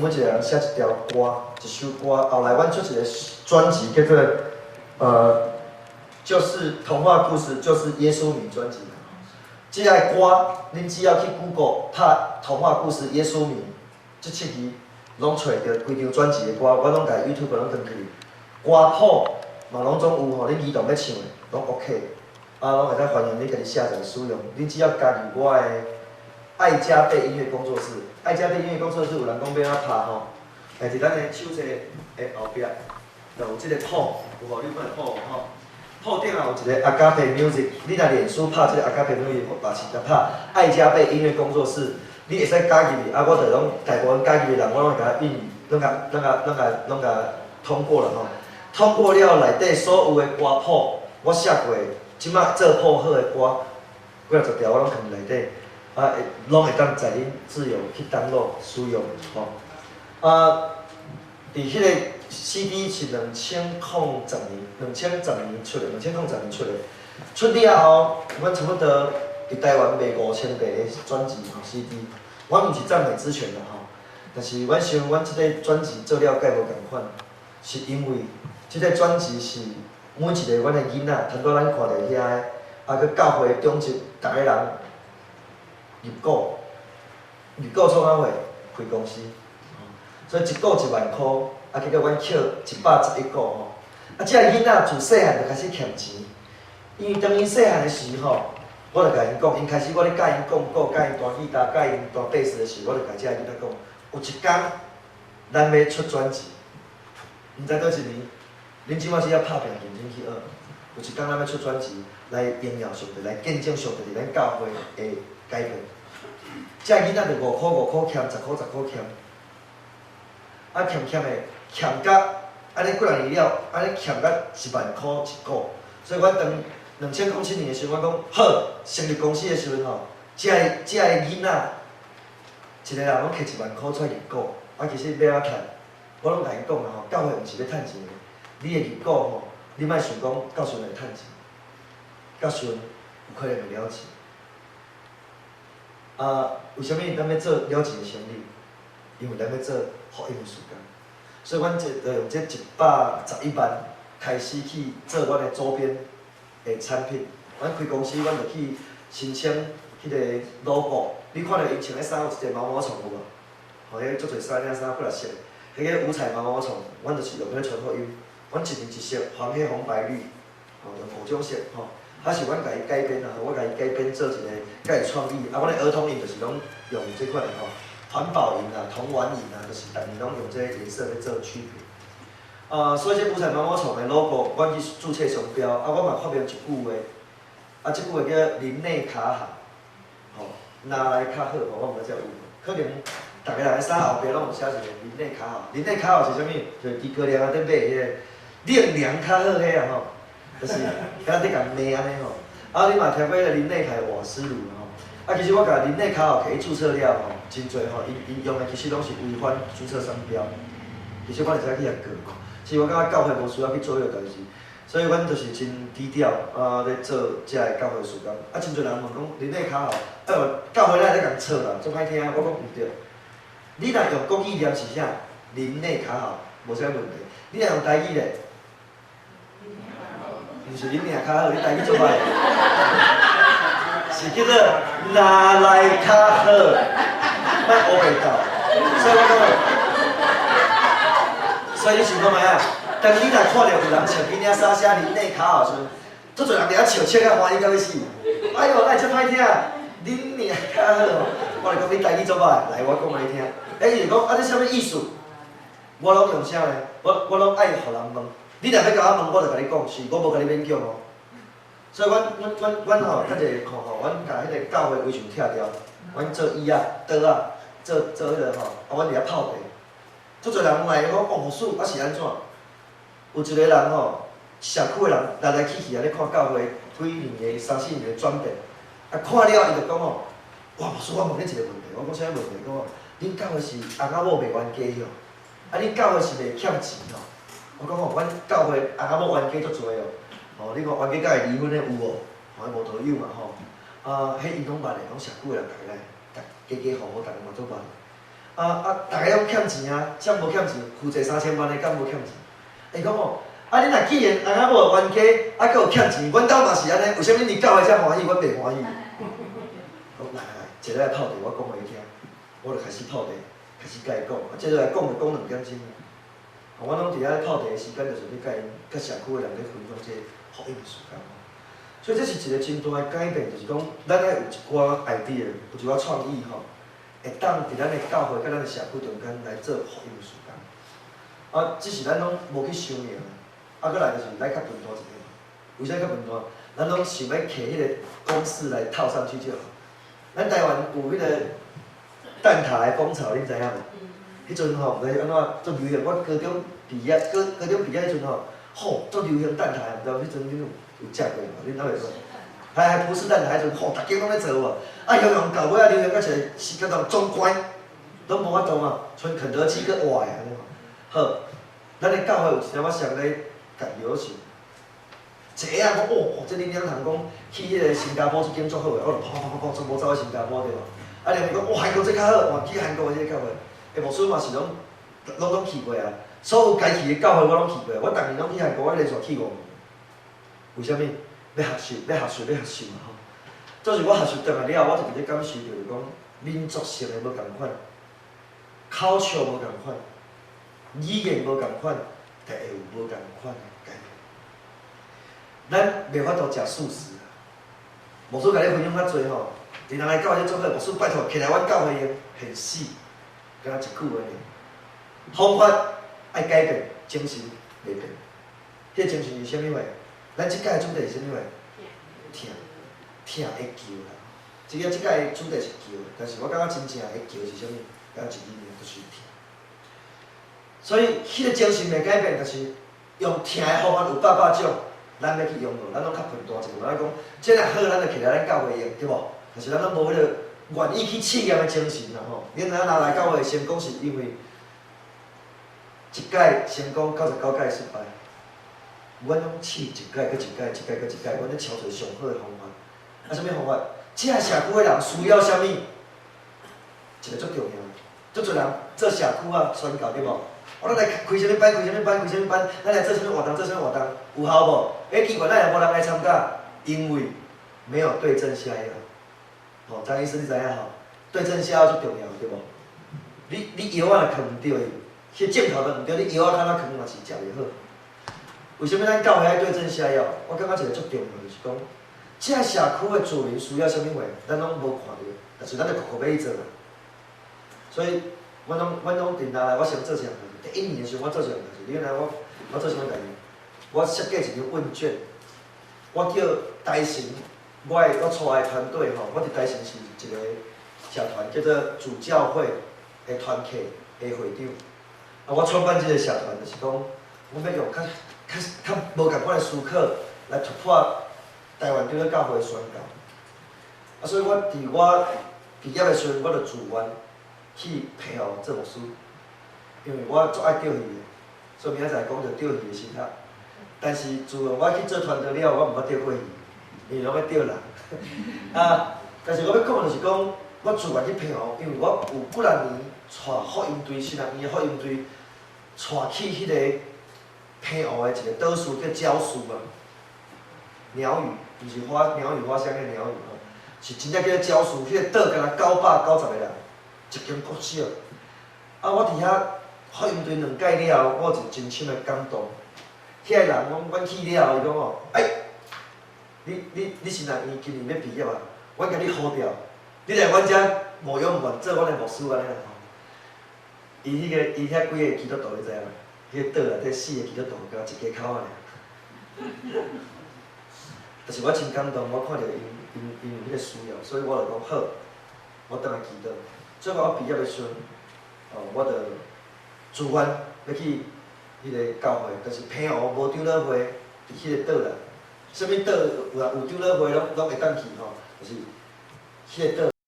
每一个人写一条歌，一首歌，后来阮出一个专辑叫做就是童话故事，就是耶稣米专辑。这个歌，恁只要去 Google 拍童话故事耶稣米，这7字拢找着规张专辑的歌，我拢甲 YouTube 拢登去，歌谱嘛拢总有吼，恁儿童要唱的拢 OK， 拢会使欢迎你家己下载使用。恁只要加入我的爱加倍音乐工作室，爱加倍音乐工作室有人讲要安拍吼，但是咱的手机的后壁，就有即个谱，有互你看谱吼。铺顶啊有一个阿加贝 music， 你若脸书拍即个阿加贝 music， 或是就拍爱加倍音乐工作室，你会使加入去，我就拢大部分加入的人，我拢甲他印，拢甲通过了吼。通过了内底所有的歌谱，我写过，即摆做谱好的歌，几啊十条我拢放内底，拢会当在恁自由去download使用吼。伫迄个 CD 是2010年出的，2010年出的。出了后，阮差不多伫台湾卖5000块的专辑吼 CD。阮毋是赞美之泉的吼，但是阮想阮即个专辑做了介无共款，是因为即个专辑是每一个阮的囡仔，通过咱看到遐个，佮教会中职，逐个人入股创啊会开公司。所以一股10000箍，结果阮捡111股吼。即个囡仔自细汉就开始欠钱，因为当因细汉的时吼，我就甲因讲，因开始我咧教因讲鼓、教因弹吉他、教因弹贝斯的时候，我就甲即个囡仔讲，有一天咱要出专辑，毋知倒一年，恁即摆是要拍拼认真去学。有一天咱要出专辑，来荣耀上帝，来见证上帝伫咱教会的改变。即个囡仔就5箍欠，10箍欠。欠的欠甲安尼几若年了，安尼欠甲10000箍一股，所以阮当2007年的时候，我讲好成立公司的时阵吼，即个囡仔，一个人拢摕10000箍出来入股，其实要怎趁？我拢甲伊讲啦吼，教会毋是要趁钱的，你的入股吼，你莫想讲到时阵会趁钱，到时阵有可能会了钱。为虾米咱要做了钱的生意？因为咱要做福音事工，所以阮就用这111万开始去做阮的周边的产品。阮开公司，阮就去申请迄个 logo。你看到因穿的衫有一个毛毛虫有无？吼，迄足侪衫领衫几啊色，迄个五彩毛毛虫，阮就是用迄个传福音。阮一年一色，黄黑红白绿，吼，用5种色，吼。是阮家己改编我家己改编做一个家己创意。阮的儿童饮就是拢用这款的吼。环保饮铜丸饮就是逐年拢用这个颜色来做区别。所以这五彩毛毛虫的 logo， 阮去注册商标，我嘛发明一句话，这句话叫林内卡好，吼，拿来较好，我毋知遮有无，可能逐个人的衫后壁拢有写一个林内卡好。林内卡好是啥物？就是伫高粱顶买迄个冷凉较好迄吼，就是敢若伫甲骂安尼吼。你嘛听过迄个林内凯瓦斯炉吼？其实我甲林内卡好摕去注册了吼，真侪吼，因用的其实拢是违反注册商标。其实我会使去遐告。其实我感觉教会无需要去做迄个代志，所以阮就是真低调咧做遮个教会事工。真侪人问讲林内卡好，教会咱在共错啦，做歹听。我讲毋对，你若用国语念是啥？林内卡好，无啥问题。你若用台语咧，毋是林内卡好，你台语做歹。是叫做拿来较好，莫学袂到。所以我讲，所以你想看卖啊？当你若看到有人穿迄领衫写林内卡好时，足侪人伫遐笑啊欢喜到要死。哎哟，那遮歹听，林内较好。我就讲你台语做歹，来我讲互你听。伊就讲这啥物意思？我拢用啥咧？我拢爱互人问。你若要甲我问，我就甲你讲，是我无甲你勉强哦。所以阮吼，较侪吼，阮甲迄个教会围墙拆掉，阮做椅仔、桌仔，做迄个吼，阮伫遐泡茶。足侪人来讲牧师是安怎？有一个人吼，社区的人来去咧看教会几年的、3、4年的转变，看了伊就讲吼，哇，牧师，我问你一个问题，我讲啥物问题？讲哦，恁教会是翁仔某袂冤家吼，恁教会是袂欠钱吼？我讲吼，阮教会翁仔某冤家足侪哦。你看冤家敢会离婚的有无？无都有嘛吼。迄因拢捌的，拢社区的人家好好，逐个嘛做捌。大家拢欠钱啊，谁无欠钱？负债3000万的，敢无欠钱？伊讲哦，你若既然翁仔某冤家，佫有欠钱，阮兜嘛是安尼，为什么你教的遮欢喜，阮袂欢喜？讲来，一个来泡茶，我讲互伊听，我就开始泡茶，开始甲伊讲，接着来讲就讲2点钟。我拢伫遐泡茶的时间，就是要甲因、甲社区的人咧分享这福音的事件。所以这是一个真大的改变，就是讲，咱爱有一寡 idea， 有一寡创意吼，会当伫咱的教会、甲咱的社区中间来做福音的事件。只是咱拢无去想尔，搁来就是来较分大一点。为啥较分大？咱拢想要摕迄个公式来套上去就好。咱台湾有迄个蛋挞的风潮，恁知影无？迄阵吼，毋知安怎足流行。我高中毕业，高中毕业迄阵吼，足流行蛋挞，毋知迄阵恁有食过无？恁哪会讲？还不是蛋挞，迄阵大家拢咧做无？用到尾流行到一个是叫做中关，拢无法度嘛，像肯德基佮活的安尼嘛。好，咱的教会有一点仔上咧甲摇是，一下讲这恁两通讲去迄个新加坡一间足好诶，我就跑，全部走去新加坡对无？另外讲韩国这较好，去韩国的这教会，无孙嘛是拢去过啊。所有该去的教会我拢去过，我逐年拢去韩国，我连续去5年。为虾米？要学习嘛吼。就是我学习倒来了后，我就直接感受到讲，民族性的无共款，口笑无共款。语言无共款，就会有无共款的改变。咱袂法度食素食啊！牧师甲你分享较济吼，伫人来教会做伙，牧师拜托，起来阮教会用现死，敢若一句话尔。方法爱改变，精神袂变。迄精神是啥物话？咱即届的主题是啥物话？听会救啦。即届的主题是救，但是我感觉真正会救是啥物？敢一字面就是听。所以，迄个精神袂改变，就是用听的方法有百种，咱要去用咯。咱拢较分大一个，咱讲，这若好，咱就起来咱教会用，对无？但是咱拢无迄个愿意去试验的精神啦吼。恁若来教会成功，是因为一届成功，99届失败。阮拢试一届搁一届，阮咧找找上好的方法。啥物方法？这社区的人需要啥物？一个足重要，足侪人做社区啊宣教对无？咱来开啥物班？咱来做啥物活动？有效无？奇怪，咱也无人来参加，因为没有对症下药。张医生你知影吼？对症下药最重要，对无？你药啊放毋对伊，迄镜头都毋对，你药啊敢若放嘛是食袂好。为什么咱教会爱对症下药？我感觉一个足重要就是讲，这社区的居民需要啥物话，咱拢无看到，但是咱着苦苦要去做啦。所以，阮拢定下来，我想做啥代志？第1年的时候，我做啥代志？你看我做啥物代志？我设计一张问卷，我叫台神，我带的团队吼，我伫台神是一个社团，叫做主教会的团契的会长。我创办这个社团，就是讲，我要用较无共款的思考来突破台湾对咧教会的宣教。所以我伫我毕业的时阵，我就自愿去培养做牧师，因为我足爱钓鱼的，所以明仔载讲着钓鱼的心态。但是自从我去做团队了，我毋捌钓过鱼，因为拢要钓人。但是我要讲的就是讲，我自愿去培养，因为我有几年带福音队新人院的福音队，带去迄个澎湖的一个岛屿叫礁树啊，鸟语，毋是鸟语花香的鸟语吼，是真正叫礁树，迄个岛敢若990个人，一间国小。我伫遐福音队2届了后，我就真深的感动。遐个人讲，阮去了后，伊讲哦，你新人院今年要毕业啊，阮甲你好调，你来阮遮无永远做阮的牧师安尼啦吼。伊遐几个基督徒你知影无？迄个岛内底4个基督徒，甲一家口仔尔。但是我真感动，我看到因有迄个需要，所以我就讲好，我倒来祈祷。最后我毕业的时阵，我就自愿要去迄个教会，但是澎湖无长老会，伫迄个岛内，啥物岛有长老会拢会当去吼，就是迄个岛